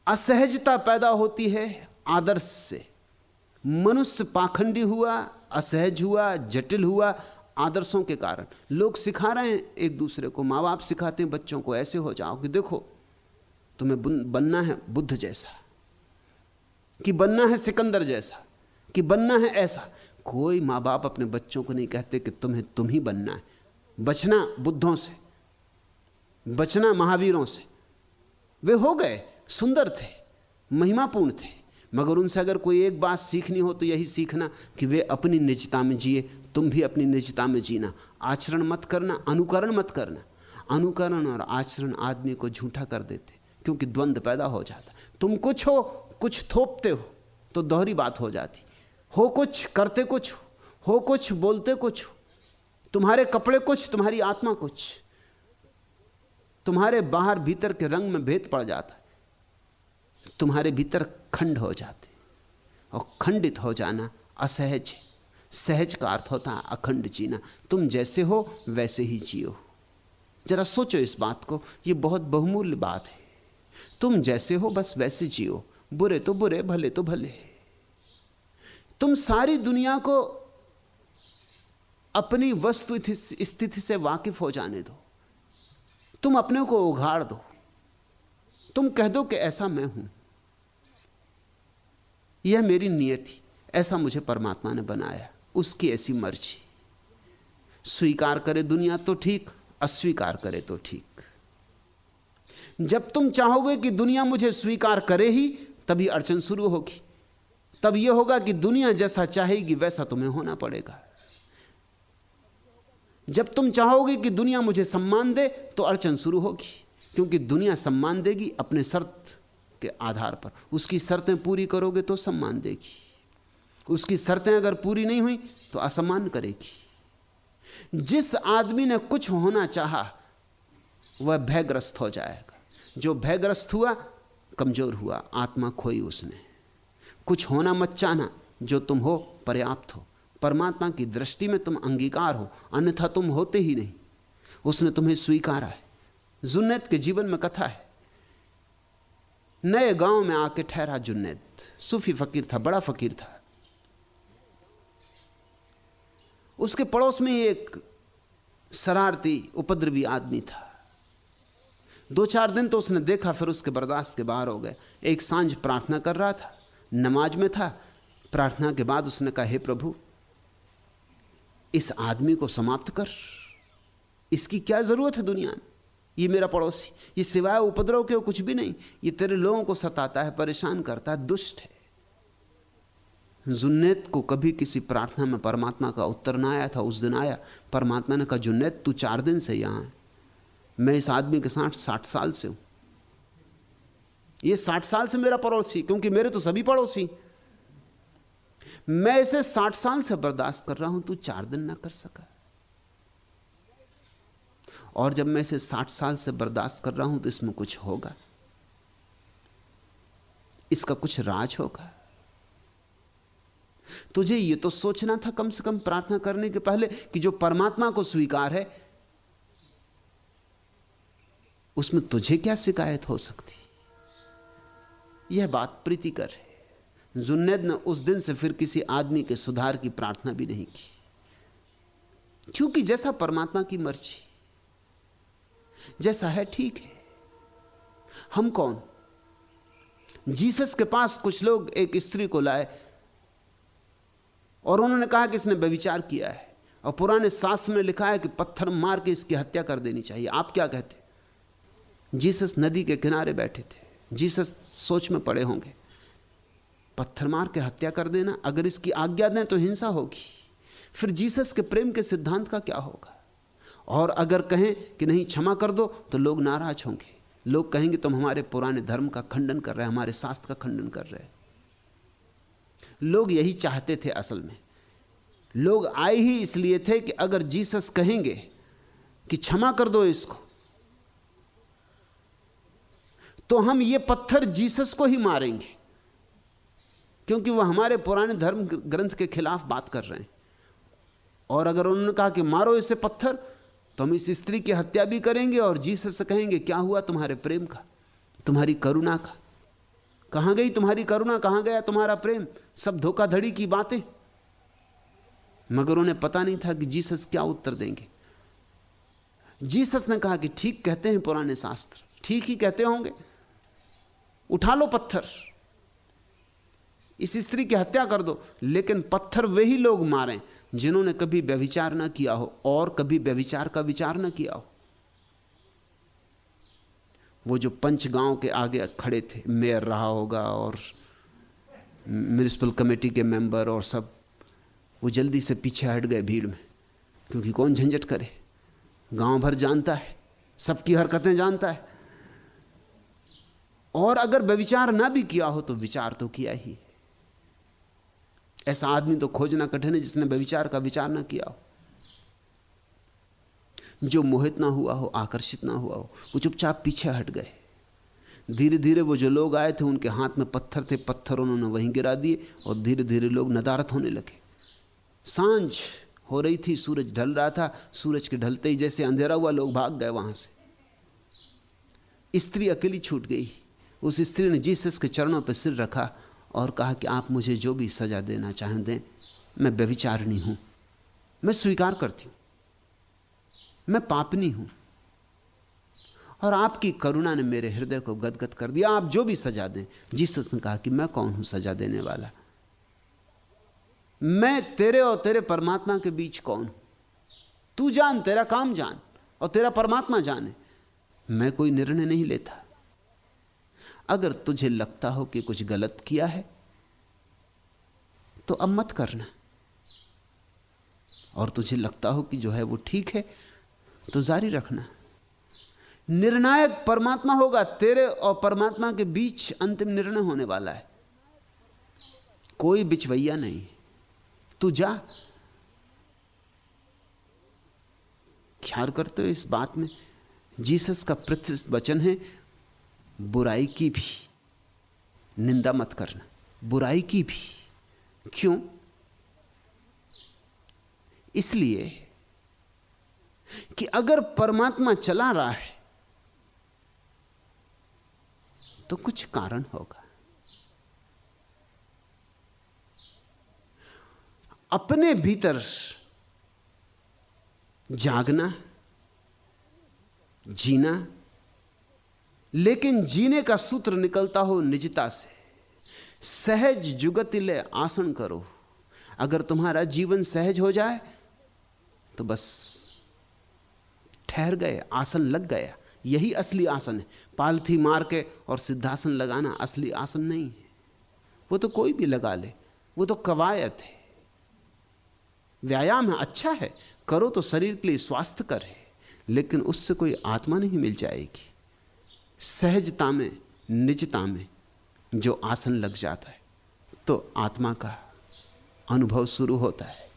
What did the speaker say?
असहजता पैदा होती है आदर्श से। मनुष्य पाखंडी हुआ, असहज हुआ, जटिल हुआ आदर्शों के कारण। लोग सिखा रहे हैं एक दूसरे को, माँ बाप सिखाते हैं बच्चों को, ऐसे हो जाओ कि देखो तुम्हें बनना है बुद्ध जैसा, कि बनना है सिकंदर जैसा, कि बनना है ऐसा। कोई माँ बाप अपने बच्चों को नहीं कहते कि तुम ही बनना है। बचना बुद्धों से, बचना महावीरों से। वे हो गए, सुंदर थे, महिमापूर्ण थे, मगर उनसे अगर कोई एक बात सीखनी हो तो यही सीखना कि वे अपनी निजता में जिए, तुम भी अपनी निजता में जीना। आचरण मत करना, अनुकरण मत करना। अनुकरण और आचरण आदमी को झूठा कर देते, क्योंकि द्वंद्व पैदा हो जाता। तुम कुछ हो, कुछ थोपते हो, तो दोहरी बात हो जाती। हो कुछ, करते कुछ हो कुछ, बोलते कुछ, तुम्हारे कपड़े कुछ, तुम्हारी आत्मा कुछ, तुम्हारे बाहर भीतर के रंग में भेद पड़ जाता है, तुम्हारे भीतर खंड हो जाते। और खंडित हो जाना असहज है। सहज का अर्थ होता है अखंड जीना। तुम जैसे हो वैसे ही जियो। जरा सोचो इस बात को, ये बहुत बहुमूल्य बात है। तुम जैसे हो बस वैसे जियो, बुरे तो बुरे, भले तो भले। तुम सारी दुनिया को अपनी वस्तु स्थिति से वाकिफ हो जाने दो। तुम अपने को उघाड़ दो। तुम कह दो कि ऐसा मैं हूं, यह मेरी नियति, ऐसा मुझे परमात्मा ने बनाया, उसकी ऐसी मर्जी। स्वीकार करे दुनिया तो ठीक, अस्वीकार करे तो ठीक। जब तुम चाहोगे कि दुनिया मुझे स्वीकार करे ही, तभी अड़चन शुरू होगी। तब यह होगा कि दुनिया जैसा चाहेगी वैसा तुम्हें होना पड़ेगा। जब तुम चाहोगे कि दुनिया मुझे सम्मान दे, तो अड़चन शुरू होगी, क्योंकि दुनिया सम्मान देगी अपने शर्त के आधार पर। उसकी शर्तें पूरी करोगे तो सम्मान देगी, उसकी शर्तें अगर पूरी नहीं हुई तो असम्मान करेगी। जिस आदमी ने कुछ होना चाहा वह भयग्रस्त हो जाएगा। जो भयग्रस्त हुआ कमजोर हुआ, आत्मा खोई उसने। कुछ होना मत चाहना, जो तुम हो पर्याप्त हो। परमात्मा की दृष्टि में तुम अंगीकार हो, अन्यथा तुम होते ही नहीं। उसने तुम्हें स्वीकारा है। जुन्नैद के जीवन में कथा है। नए गांव में आके ठहरा जुन्नैद, सूफी फकीर था, बड़ा फकीर था। उसके पड़ोस में एक शरारती उपद्रवी आदमी था। 2-4 दिन तो उसने देखा, फिर उसके बर्दाश्त के बाहर हो गए। एक सांझ प्रार्थना कर रहा था, नमाज में था। प्रार्थना के बाद उसने कहा, हे प्रभु, इस आदमी को समाप्त कर, इसकी क्या जरूरत है दुनिया में। ये मेरा पड़ोसी, ये सिवाय उपद्रव के कुछ भी नहीं। ये तेरे लोगों को सताता है, परेशान करता है, दुष्ट है। जुन्नैद को कभी किसी प्रार्थना में परमात्मा का उत्तर ना आया था। उस दिन आया। परमात्मा ने कहा, जुन्नैद तू 4 दिन से यहां है, मैं इस आदमी के साथ 60 साल से हूं। ये 60 साल से मेरा पड़ोसी, क्योंकि मेरे तो सभी पड़ोसी। मैं इसे 60 साल से बर्दाश्त कर रहा हूं, तू 4 दिन ना कर सका। और जब मैं इसे 60 साल से बर्दाश्त कर रहा हूं तो इसमें कुछ होगा, इसका कुछ राज होगा। तुझे यह तो सोचना था कम से कम प्रार्थना करने के पहले कि जो परमात्मा को स्वीकार है उसमें तुझे क्या शिकायत हो सकती। यह बात प्रीतिकर है। जुन्नैद ने उस दिन से फिर किसी आदमी के सुधार की प्रार्थना भी नहीं की, क्योंकि जैसा परमात्मा की मर्जी, जैसा है ठीक है। हम कौन। जीसस के पास कुछ लोग एक स्त्री को लाए और उन्होंने कहा कि इसने व्यभिचार किया है, और पुराने शास्त्र में लिखा है कि पत्थर मार के इसकी हत्या कर देनी चाहिए। आप क्या कहते। जीसस नदी के किनारे बैठे थे। जीसस सोच में पड़े होंगे, पत्थर मार के हत्या कर देना, अगर इसकी आज्ञा दें तो हिंसा होगी। फिर जीसस के प्रेम के सिद्धांत का क्या होगा। और अगर कहें कि नहीं क्षमा कर दो तो लोग नाराज होंगे। लोग कहेंगे तुम हमारे पुराने धर्म का खंडन कर रहे हैं, हमारे शास्त्र का खंडन कर रहे हैं। लोग यही चाहते थे। असल में लोग आए ही इसलिए थे कि अगर जीसस कहेंगे कि क्षमा कर दो इसको, तो हम ये पत्थर जीसस को ही मारेंगे, क्योंकि वह हमारे पुराने धर्म ग्रंथ के खिलाफ बात कर रहे हैं। और अगर उन्होंने कहा कि मारो इसे पत्थर, तो हम इस स्त्री की हत्या भी करेंगे और जीसस से कहेंगे क्या हुआ तुम्हारे प्रेम का, तुम्हारी करुणा का। कहां गई तुम्हारी करुणा, कहां गया तुम्हारा प्रेम? सब धोखाधड़ी की बातें। मगर उन्हें पता नहीं था कि जीसस क्या उत्तर देंगे। जीसस ने कहा कि ठीक कहते हैं पुराने शास्त्र, ठीक ही कहते होंगे, उठा लो पत्थर, इस स्त्री की हत्या कर दो। लेकिन पत्थर वही लोग मारें जिन्होंने कभी व्यभिचार ना किया हो और कभी व्यभिचार का विचार ना किया हो। वो जो पंच गांव के आगे खड़े थे, मेयर रहा होगा और म्युनिसिपल कमेटी के मेंबर और सब, वो जल्दी से पीछे हट गए भीड़ में, क्योंकि कौन झंझट करे, गांव भर जानता है, सबकी हरकतें जानता है। और अगर व्यभिचार ना भी किया हो तो विचार तो किया ही। ऐसा आदमी तो खोजना कठिन है जिसने व्यभिचार का विचार ना किया हो। जो मोहित ना हुआ हो, आकर्षित ना हुआ हो, वो चुपचाप पीछे हट गए। धीरे धीरे वो जो लोग आए थे उनके हाथ में पत्थर थे, पत्थर उन्होंने वहीं गिरा दिए और धीरे धीरे लोग नदारत होने लगे। सांझ हो रही थी, सूरज ढल रहा था। सूरज के ढलते ही जैसे अंधेरा हुआ, लोग भाग गए वहां से। स्त्री अकेली छूट गई। उस स्त्री ने जीसस के चरणों पर सिर रखा और कहा कि आप मुझे जो भी सजा देना चाहें दें, मैं व्यभिचारिणी हूं, मैं स्वीकार करती हूं, मैं पापनी हूं, और आपकी करुणा ने मेरे हृदय को गदगद कर दिया, आप जो भी सजा दें। जीसस ने कहा कि मैं कौन हूं सजा देने वाला? मैं तेरे और तेरे परमात्मा के बीच कौन हूं? तू जान, तेरा काम जान और तेरा परमात्मा जाने। मैं कोई निर्णय नहीं लेता। अगर तुझे लगता हो कि कुछ गलत किया है तो अब मत करना, और तुझे लगता हो कि जो है वो ठीक है तो जारी रखना। निर्णायक परमात्मा होगा, तेरे और परमात्मा के बीच अंतिम निर्णय होने वाला है, कोई बिचवैया नहीं। तू जा। ख्याल करते हो इस बात में? जीसस का प्रत्यक्ष वचन है, बुराई की भी निंदा मत करना, बुराई की भी। क्यों? इसलिए कि अगर परमात्मा चला रहा है तो कुछ कारण होगा। अपने भीतर जागना, जीना, लेकिन जीने का सूत्र निकलता हो निजता से। सहज जुगतिले आसन करो। अगर तुम्हारा जीवन सहज हो जाए तो बस ठहर गए, आसन लग गया। यही असली आसन है। पालथी मार के और सिद्धासन लगाना असली आसन नहीं है। वो तो कोई भी लगा ले, वो तो कवायत है, व्यायाम है, अच्छा है, करो तो शरीर के लिए स्वास्थ्य कर है, लेकिन उससे कोई आत्मा नहीं मिल जाएगी। सहजता में, निजता में जो आसन लग जाता है तो आत्मा का अनुभव शुरू होता है।